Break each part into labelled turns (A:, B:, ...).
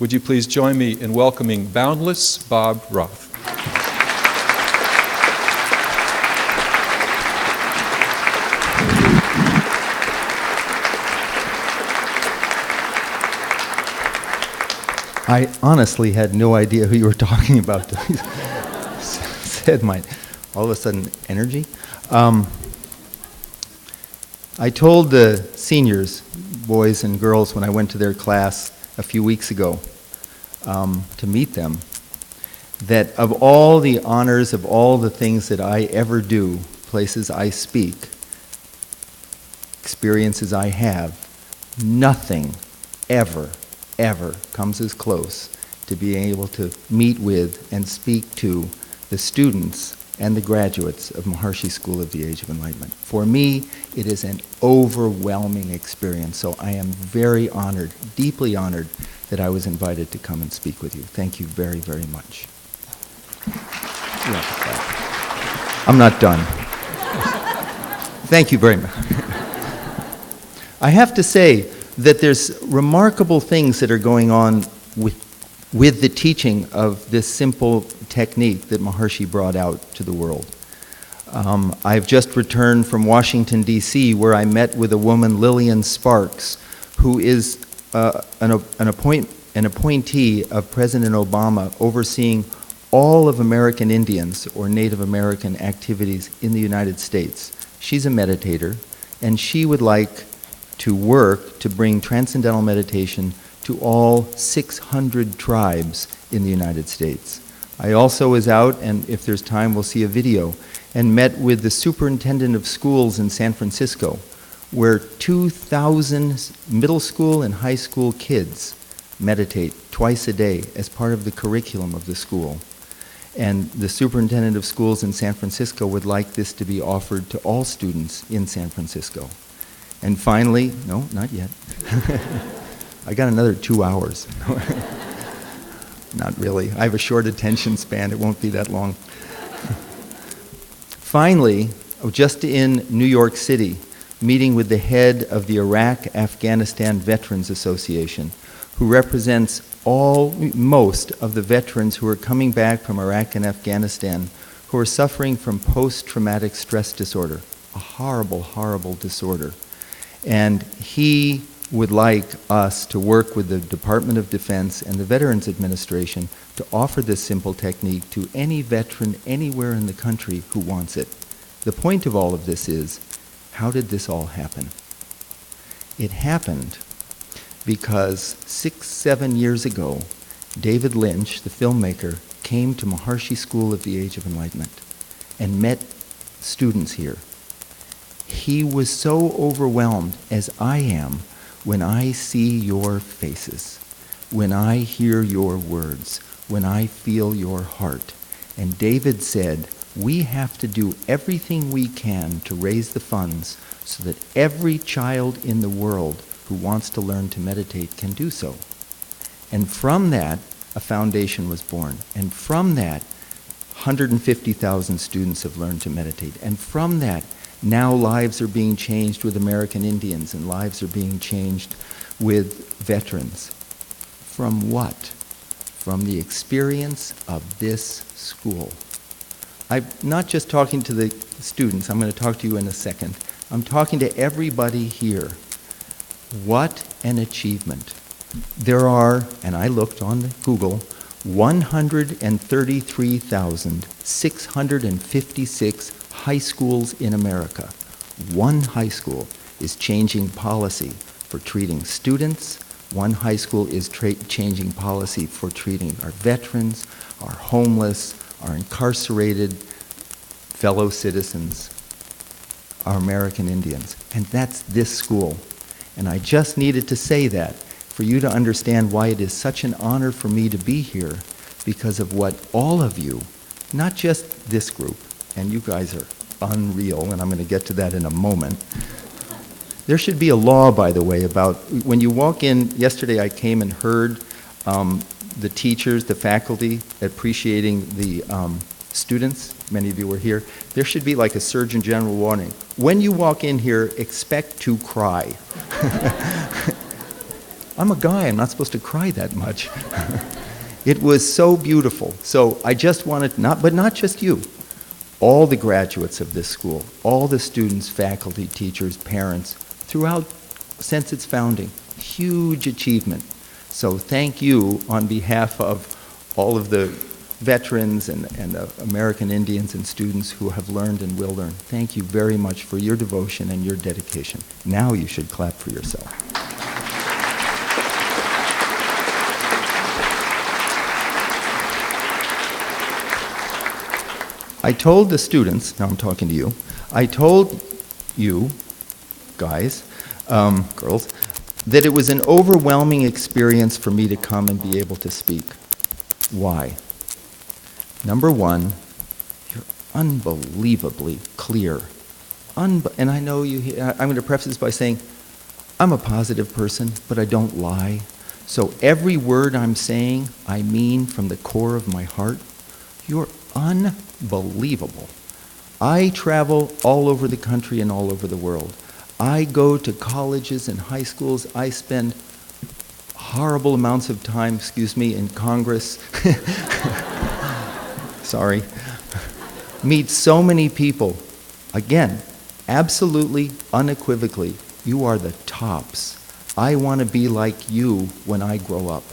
A: Would you please join me in welcoming Boundless Bob Roth?
B: I honestly had no idea who you were talking about. Said my, all of a sudden, energy. I told the seniors, boys and girls, when I went to their class a few weeks ago to meet them, that of all the honors, of all the things that I ever do, places I speak, experiences I have, nothing ever comes as close to being able to meet with and speak to the students and the graduates of Maharishi School of the Age of Enlightenment. For me, it is an overwhelming experience, so I am very honored, deeply honored, that I was invited to come and speak with you. Thank you very, very much. I'm not done. Thank you very much. I have to say that there's remarkable things that are going on with the teaching of this simple technique that Maharishi brought out to the world. I've just returned from Washington, D.C., where I met with a woman, Lillian Sparks, who is an appointee of President Obama overseeing all of American Indians or Native American activities in the United States. She's a meditator, and she would like to work to bring transcendental meditation to all 600 tribes in the United States. I also was out, and if there's time we'll see a video, and met with the superintendent of schools in San Francisco, where 2,000 middle school and high school kids meditate twice a day as part of the curriculum of the school. And the superintendent of schools in San Francisco would like this to be offered to all students in San Francisco. And finally, no, not yet. I got another 2 hours. Not really. I have a short attention span. It won't be that long. Finally, just in New York City, meeting with the head of the Iraq-Afghanistan Veterans Association, who represents most of the veterans who are coming back from Iraq and Afghanistan, who are suffering from post-traumatic stress disorder, a horrible, horrible disorder. And he would like us to work with the Department of Defense and the Veterans Administration to offer this simple technique to any veteran anywhere in the country who wants it. The point of all of this is, how did this all happen? It happened because 6-7 years ago, David Lynch, the filmmaker, came to Maharishi School of the Age of Enlightenment and met students here. He was so overwhelmed, as I am, when I see your faces, when I hear your words, when I feel your heart. And David said, we have to do everything we can to raise the funds so that every child in the world who wants to learn to meditate can do so. And from that, a foundation was born. And from that, 150,000 students have learned to meditate. And from that, now lives are being changed with American Indians, and lives are being changed with veterans. From what? From the experience of this school. I'm not just talking to the students, I'm going to talk to you in a second. I'm talking to everybody here. What an achievement. There are, and I looked on Google, 133,656 high schools in America. One high school is changing policy for treating students. One high school is changing policy for treating our veterans, our homeless, our incarcerated fellow citizens, our American Indians. And that's this school. And I just needed to say that for you to understand why it is such an honor for me to be here, because of what all of you, not just this group, and you guys are unreal, and I'm going to get to that in a moment. There should be a law, by the way, about when you walk in. Yesterday I came and heard the teachers, the faculty appreciating the students. Many of you were here. There should be like a Surgeon General warning. When you walk in here, expect to cry. I'm a guy, I'm not supposed to cry that much. It was so beautiful. So I just wanted, but not just you, all the graduates of this school, all the students, faculty, teachers, parents, throughout since its founding. Huge achievement. So thank you on behalf of all of the veterans and American Indians and students who have learned and will learn. Thank you very much for your devotion and your dedication. Now you should clap for yourself. I told the students, now I'm talking to you, I told you, guys, girls, that it was an overwhelming experience for me to come and be able to speak. Why? Number one, you're unbelievably clear. And I know I'm going to preface this by saying, I'm a positive person, but I don't lie. So every word I'm saying, I mean from the core of my heart. You're unbelievable. I travel all over the country and all over the world. I go to colleges and high schools. I spend horrible amounts of time, in Congress. Sorry. Meet so many people. Again, absolutely, unequivocally, you are the tops. I want to be like you when I grow up.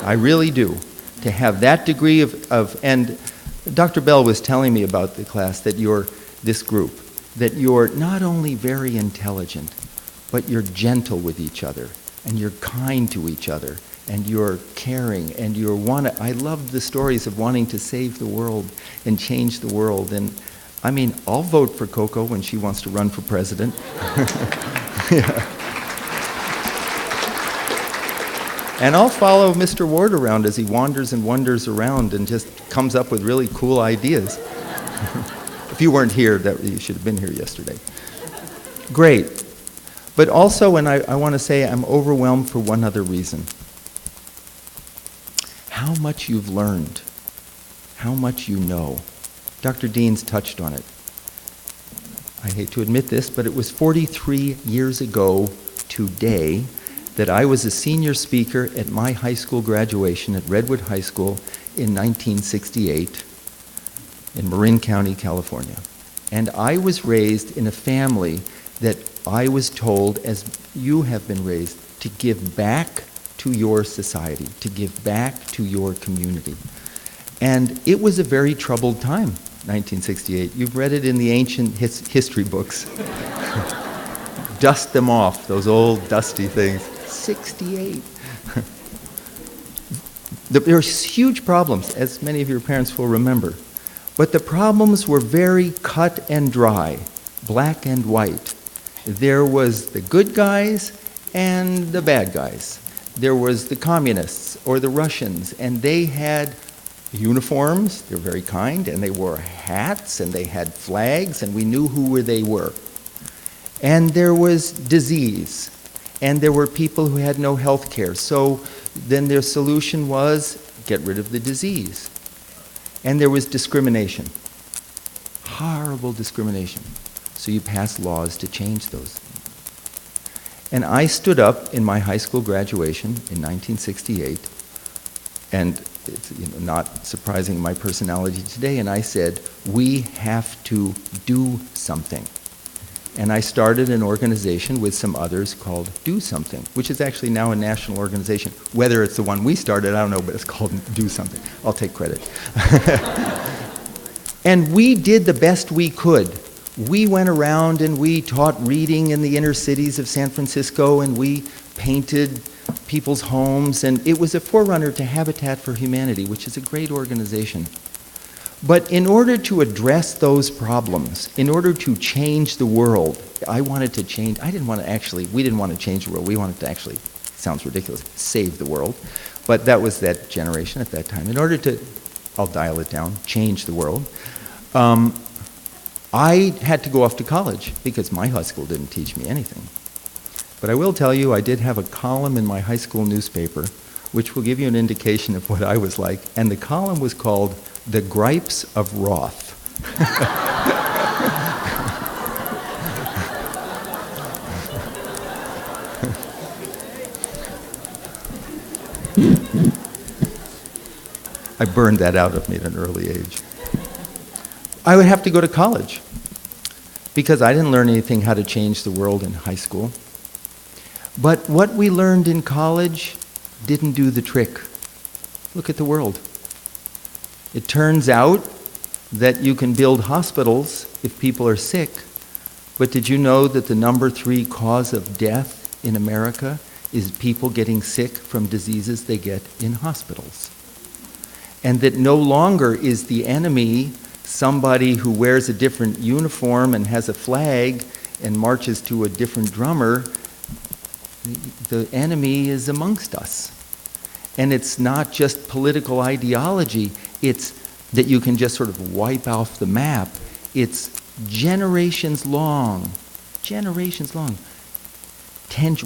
B: I really do. To have that degree and Dr. Bell was telling me about the class that this group, that you're not only very intelligent, but you're gentle with each other, and you're kind to each other, and you're caring, and I love the stories of wanting to save the world and change the world. And I mean, I'll vote for Coco when she wants to run for president. Yeah. And I'll follow Mr. Ward around as he wanders and wanders around and just comes up with really cool ideas. If you weren't here, you should have been here yesterday. Great. But also, and I want to say I'm overwhelmed for one other reason. How much you've learned. How much you know. Dr. Deans touched on it. I hate to admit this, but it was 43 years ago today that I was a senior speaker at my high school graduation at Redwood High School in 1968 in Marin County, California. And I was raised in a family that I was told, as you have been raised, to give back to your society, to give back to your community. And it was a very troubled time, 1968. You've read it in the ancient history books. Dust them off, those old dusty things. 68. There were huge problems, as many of your parents will remember. But the problems were very cut and dry, black and white. There was the good guys and the bad guys. There was the communists or the Russians, and they had uniforms, they were very kind, and they wore hats, and they had flags, and we knew who they were. And there was disease, and there were people who had no health care. So then their solution was get rid of the disease. And there was discrimination, horrible discrimination. So you passed laws to change those. And I stood up in my high school graduation in 1968, and it's not surprising my personality today, and I said, we have to do something. And I started an organization with some others called Do Something, which is actually now a national organization. Whether it's the one we started, I don't know, but it's called Do Something. I'll take credit. And we did the best we could. We went around and we taught reading in the inner cities of San Francisco, and we painted people's homes, and it was a forerunner to Habitat for Humanity, which is a great organization. But in order to address those problems, in order to change the world, we didn't want to change the world, we wanted to actually, sounds ridiculous, save the world. But that was that generation at that time. In order to, I'll dial it down, change the world, I had to go off to college because my high school didn't teach me anything. But I will tell you, I did have a column in my high school newspaper, which will give you an indication of what I was like, and the column was called The Gripes of Roth. I burned that out of me at an early age. I would have to go to college because I didn't learn anything how to change the world in high school. But what we learned in college didn't do the trick. Look at the world. It turns out that you can build hospitals if people are sick, but did you know that the number 3 cause of death in America is people getting sick from diseases they get in hospitals? And that no longer is the enemy somebody who wears a different uniform and has a flag and marches to a different drummer. The enemy is amongst us. And it's not just political ideology, it's that you can just sort of wipe off the map. It's generations long,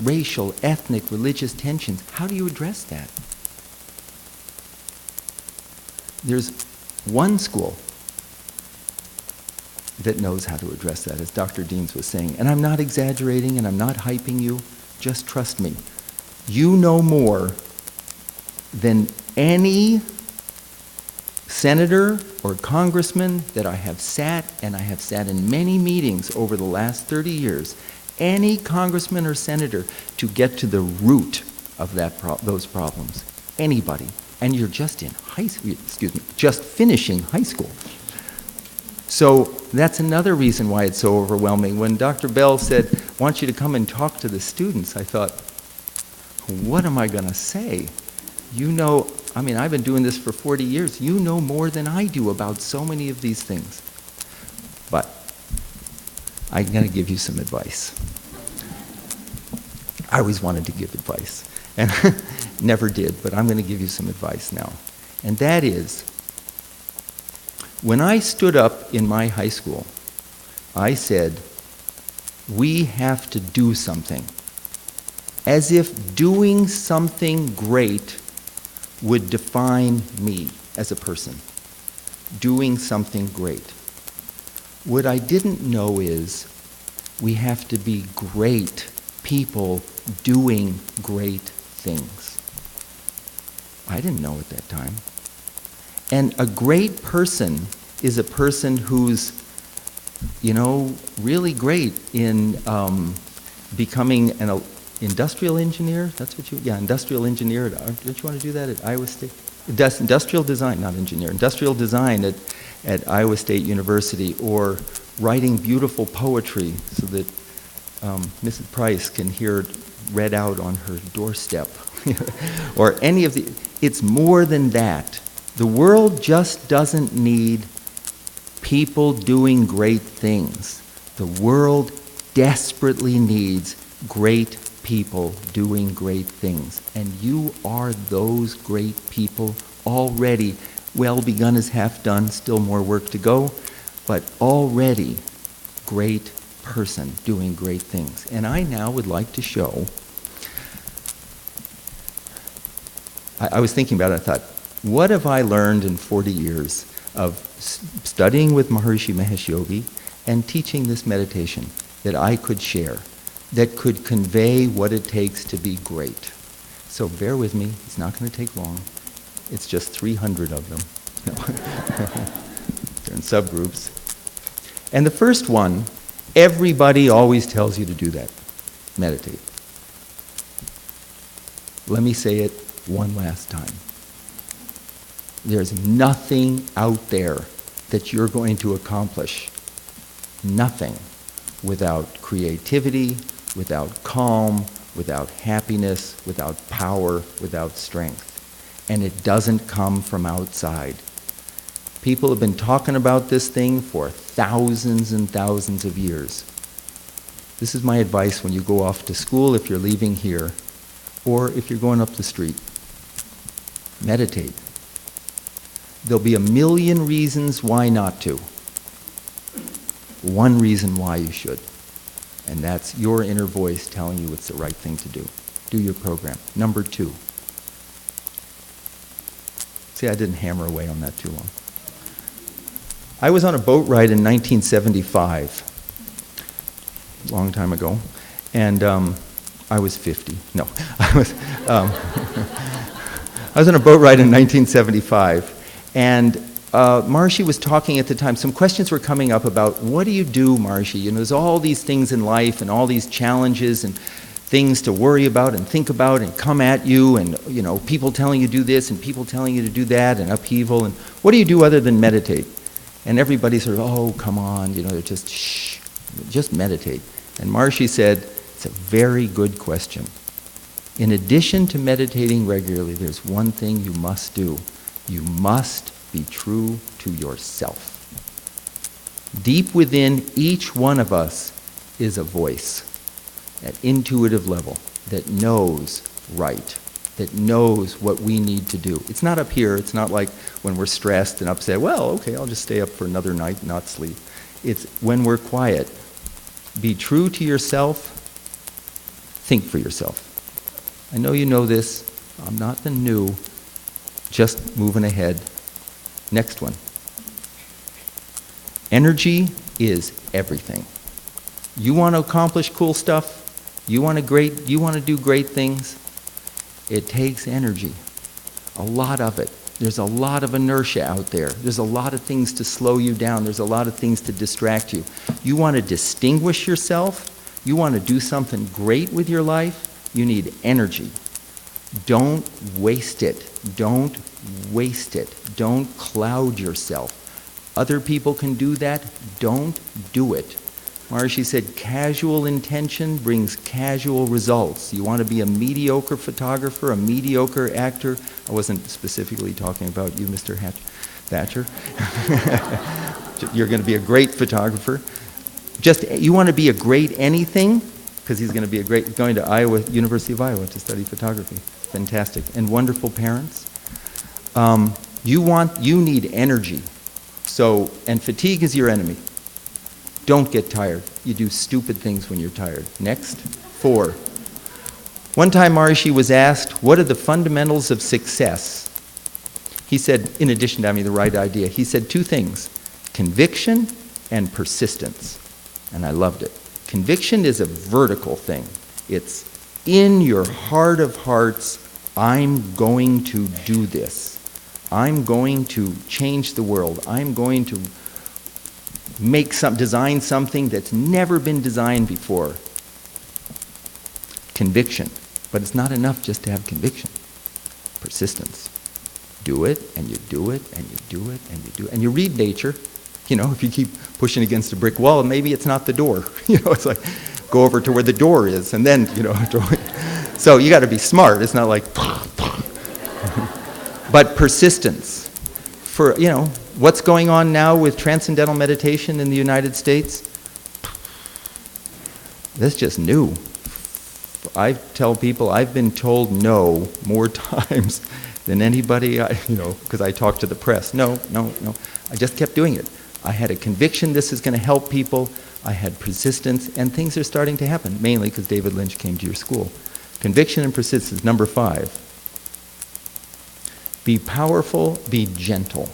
B: racial, ethnic, religious tensions. How do you address that? There's one school that knows how to address that, as Dr. Deans was saying. And I'm not exaggerating and I'm not hyping you. Just trust me. You know more than any senator or congressman that I have sat, and I have sat in many meetings over the last 30 years, any congressman or senator to get to the root of those problems. Anybody. And you're just in just finishing high school. So that's another reason why it's so overwhelming. When Dr. Bell said, I want you to come and talk to the students, I thought, what am I going to say? You know, I've been doing this for 40 years. You know more than I do about so many of these things. But I'm going to give you some advice. I always wanted to give advice, and never did, but I'm going to give you some advice now. And that is, when I stood up in my high school, I said, we have to do something. As if doing something great would define me as a person. Doing something great. What I didn't know is we have to be great people doing great things. I didn't know at that time. And a great person is a person who's, really great in becoming an industrial engineer. That's what industrial engineer. Didn't you want to do that at Iowa State? Industrial design, not engineer. Industrial design at Iowa State University, or writing beautiful poetry so that Mrs. Price can hear it read out on her doorstep. Or any of the, it's more than that. The world just doesn't need people doing great things. The world desperately needs great people doing great things. And you are those great people already. Well begun is half done, still more work to go, but already great person doing great things. And I now would like to show, I was thinking about it, I thought, what have I learned in 40 years of studying with Maharishi Mahesh Yogi and teaching this meditation that I could share, that could convey what it takes to be great? So bear with me, it's not going to take long. It's just 300 of them. They're in subgroups. And the first one, everybody always tells you to do that. Meditate. Let me say it one last time. There's nothing out there that you're going to accomplish. Nothing without creativity, without calm, without happiness, without power, without strength. And it doesn't come from outside. People have been talking about this thing for thousands and thousands of years. This is my advice when you go off to school, if you're leaving here, or if you're going up the street. Meditate. There'll be a million reasons why not to. One reason why you should. And that's your inner voice telling you it's the right thing to do. Do your program. Number 2. See, I didn't hammer away on that too long. I was on a boat ride in 1975, a long time ago, and I was 50. No, I was on a boat ride in 1975, And Marshy was talking at the time. Some questions were coming up about, what do you do, Marshy? You know, there's all these things in life and all these challenges and things to worry about and think about and come at you, and, you know, people telling you to do this and people telling you to do that, and upheaval. And what do you do other than meditate? And everybody sort of, oh, come on, you know, just meditate. And Marshy said, it's a very good question. In addition to meditating regularly, there's one thing you must do. You must be true to yourself. Deep within each one of us is a voice at intuitive level that knows right, that knows what we need to do. It's not up here. It's not like when we're stressed and upset, well, okay, I'll just stay up for another night and not sleep. It's when we're quiet. Be true to yourself. Think for yourself. I know you know this. I'm not the new. Just moving ahead. Next one. Energy is everything. You want to accomplish cool stuff? You want to do great things? It takes energy. A lot of it. There's a lot of inertia out there. There's a lot of things to slow you down. There's a lot of things to distract you. You want to distinguish yourself? You want to do something great with your life? You need energy. Don't waste it. Don't waste it. Don't cloud yourself. Other people can do that. Don't do it. Marshy said, casual intention brings casual results. You want to be a mediocre photographer, a mediocre actor? I wasn't specifically talking about you, Mr. Thatcher. You're going to be a great photographer. You want to be a great anything? Because he's going to be going to University of Iowa to study photography. Fantastic. And wonderful parents. You need energy. And fatigue is your enemy. Don't get tired. You do stupid things when you're tired. Next. 4. One time Marshy was asked, what are the fundamentals of success? He said, in addition to having the right idea, he said 2 things, conviction and persistence. And I loved it. Conviction is a vertical thing. It's in your heart of hearts, I'm going to do this. I'm going to change the world. I'm going to design something that's never been designed before. Conviction. But it's not enough just to have conviction. Persistence. Do it, and you do it, and you do it, and you do it. And you read nature. You know, if you keep pushing against a brick wall, maybe it's not the door. You know, it's like, go over to where the door is, and then, you know. So you got to be smart. It's not like, but persistence. For, you know, what's going on now with transcendental meditation in the United States? That's just new. I tell people I've been told no more times than anybody, because I talk to the press. No. I just kept doing it. I had a conviction this is going to help people. I had persistence, and things are starting to happen, mainly because David Lynch came to your school. Conviction and persistence. Number 5. Be powerful, be gentle.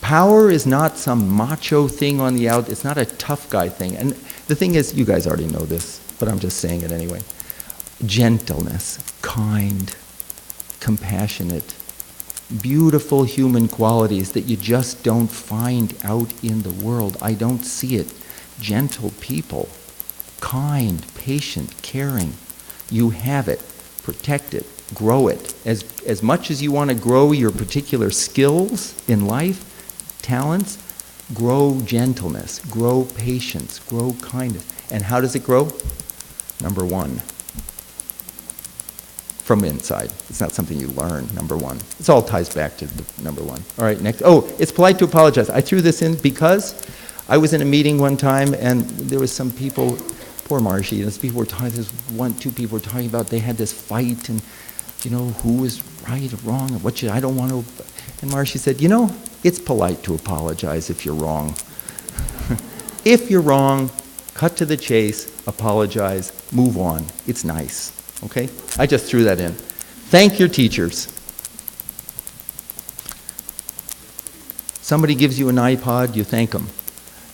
B: Power is not some macho thing on the out. It's not a tough guy thing. And the thing is, you guys already know this, but I'm just saying it anyway. Gentleness, kind, compassionate, beautiful human qualities that you just don't find out in the world. I don't see it. Gentle people, kind, patient, caring. You have it. Protect it. Grow it. As much as you want to grow your particular skills in life, talents, grow gentleness, grow patience, grow kindness. And how does it grow? Number 1. From inside. It's not something you learn, number 1. This all ties back to the number 1. All right, next. Oh, it's polite to apologize. I threw this in because I was in a meeting one time and there was some people, poor Marshy, those people were talking, two people were talking about they had this fight and, who was right or wrong and I don't want to. And Marshy said, it's polite to apologize if you're wrong. If you're wrong, cut to the chase, apologize, move on. It's nice. Okay? I just threw that in. Thank your teachers. Somebody gives you an iPod, you thank them.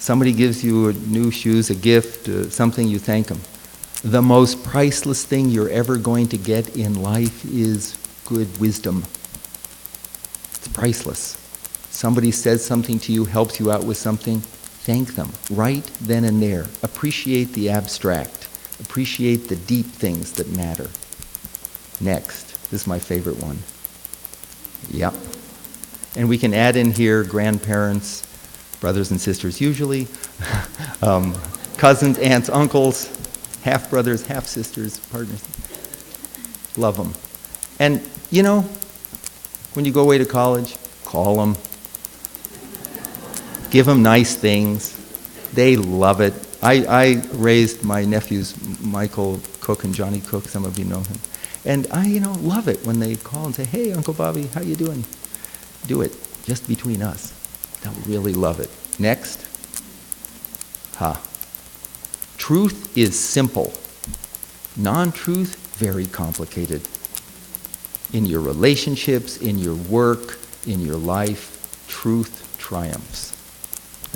B: Somebody gives you new shoes, a gift, something, you thank them. The most priceless thing you're ever going to get in life is good wisdom. It's priceless. Somebody says something to you, helps you out with something, thank them right then and there. Appreciate the abstract. Appreciate the deep things that matter. Next, this is my favorite one. Yep. And we can add in here grandparents, brothers and sisters usually, cousins, aunts, uncles, half-brothers, half-sisters, partners. Love them. And, you know, when you go away to college, call them. Give them nice things. They love it. I raised my nephews, Michael Cook and Johnny Cook, some of you know him. And I, love it when they call and say, hey, Uncle Bobby, how you doing? Do it, just between us. They'll really love it. Next. Truth is simple. Non-truth, very complicated. In your relationships, in your work, in your life, truth triumphs.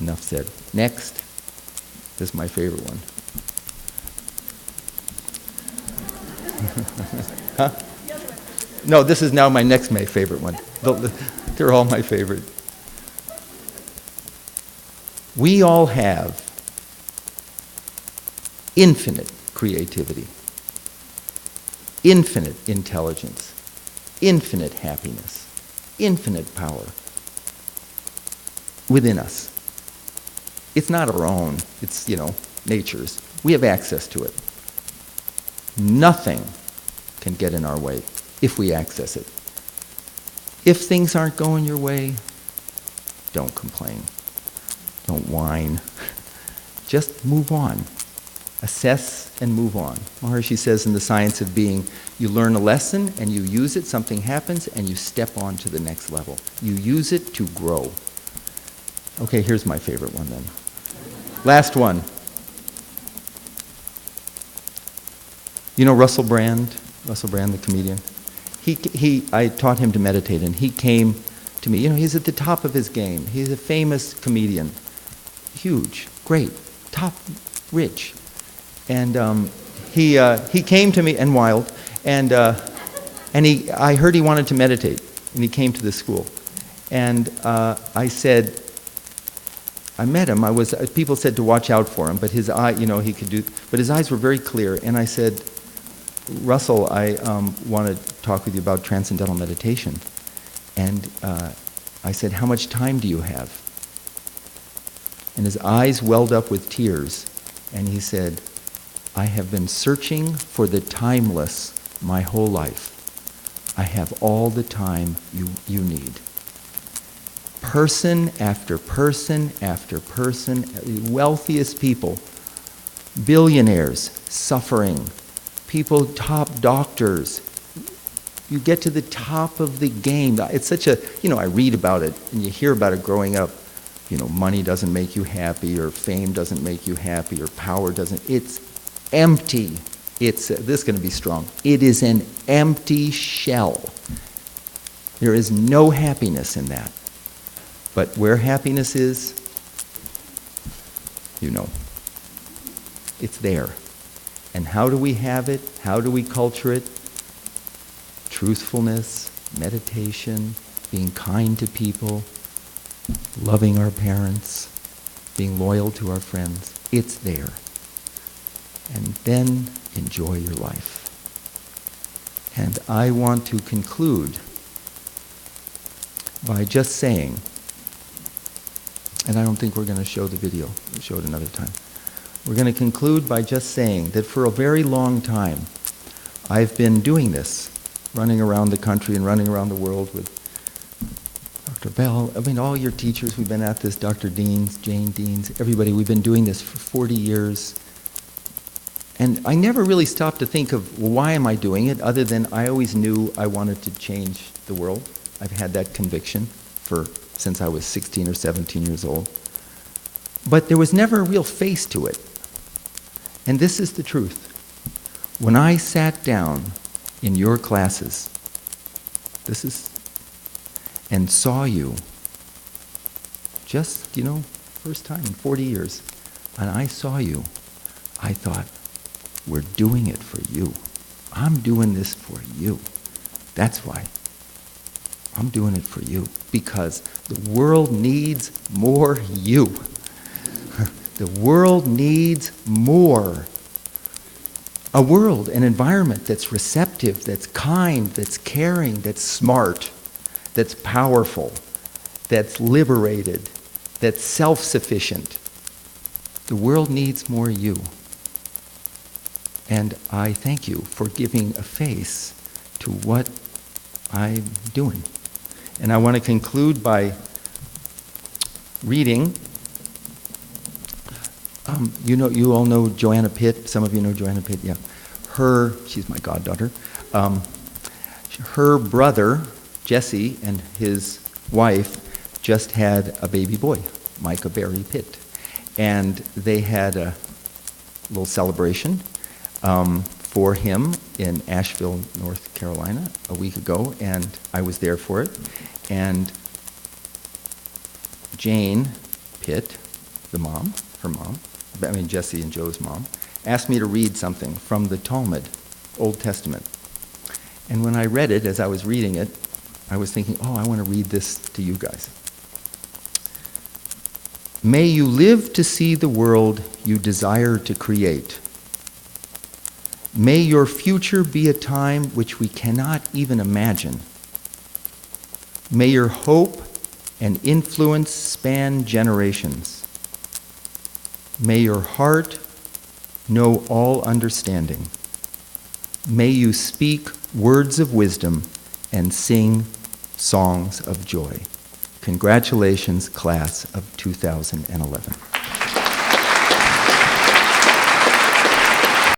B: Enough said. Next. This is my favorite one. No, this is now my next favorite one. They're all my favorite. We all have infinite creativity, infinite intelligence, infinite happiness, infinite power within us. It's not our own, it's, nature's. We have access to it. Nothing can get in our way if we access it. If things aren't going your way, don't complain. Don't whine. Just move on. Assess and move on. Maharishi says in The Science of Being, you learn a lesson and you use it, something happens, and you step on to the next level. You use it to grow. Okay, here's my favorite one then. Last one. You know Russell Brand, the comedian? I taught him to meditate, and he came to me. He's at the top of his game. He's a famous comedian. Huge, great, top, rich. And he came to me, and wild, and I heard he wanted to meditate, and he came to the school. And I said, I met him. People said to watch out for him, but his eye, he could do, but his eyes were very clear. And I said, Russell, I want to talk with you about transcendental meditation. And I said, how much time do you have? And his eyes welled up with tears. And he said, I have been searching for the timeless my whole life. I have all the time you need. Person after person after person, the wealthiest people, billionaires suffering, people, top doctors. You get to the top of the game. It's such a, I read about it and you hear about it growing up. Money doesn't make you happy, or fame doesn't make you happy, or power doesn't. It's empty. This is going to be strong. It is an empty shell. There is no happiness in that. But where happiness is, it's there. And how do we have it? How do we culture it? Truthfulness, meditation, being kind to people, loving our parents, being loyal to our friends. It's there. And then enjoy your life. And I want to conclude by just saying, and I don't think we're going to show the video. We'll show it another time. We're going to conclude by just saying that for a very long time, I've been doing this, running around the country and running around the world with Dr. Bell. All your teachers, we've been at this, Dr. Deans, Jane Deans, everybody, we've been doing this for 40 years. And I never really stopped to think of, well, why am I doing it, other than I always knew I wanted to change the world. I've had that conviction since I was 16 or 17 years old. But there was never a real face to it. And this is the truth. When I sat down in your classes, and saw you, just, first time in 40 years, and I saw you, I thought, we're doing it for you. I'm doing this for you. That's why. I'm doing it for you because the world needs more you. The world needs more. A world, an environment that's receptive, that's kind, that's caring, that's smart, that's powerful, that's liberated, that's self-sufficient. The world needs more you. And I thank you for giving a face to what I'm doing. And I want to conclude by reading. You all know Joanna Pitt. Some of you know Joanna Pitt, yeah. She's my goddaughter. Her brother, Jesse, and his wife just had a baby boy, Micah Barry Pitt. And they had a little celebration for him in Asheville, North Carolina, a week ago, and I was there for it. And Jane Pitt, the mom, her mom, Jesse and Joe's mom, asked me to read something from the Talmud, Old Testament. And when I read it, as I was reading it, I was thinking, I want to read this to you guys. May you live to see the world you desire to create. May your future be a time which we cannot even imagine. May your hope and influence span generations. May your heart know all understanding. May you speak words of wisdom and sing songs of joy. Congratulations, class of 2011.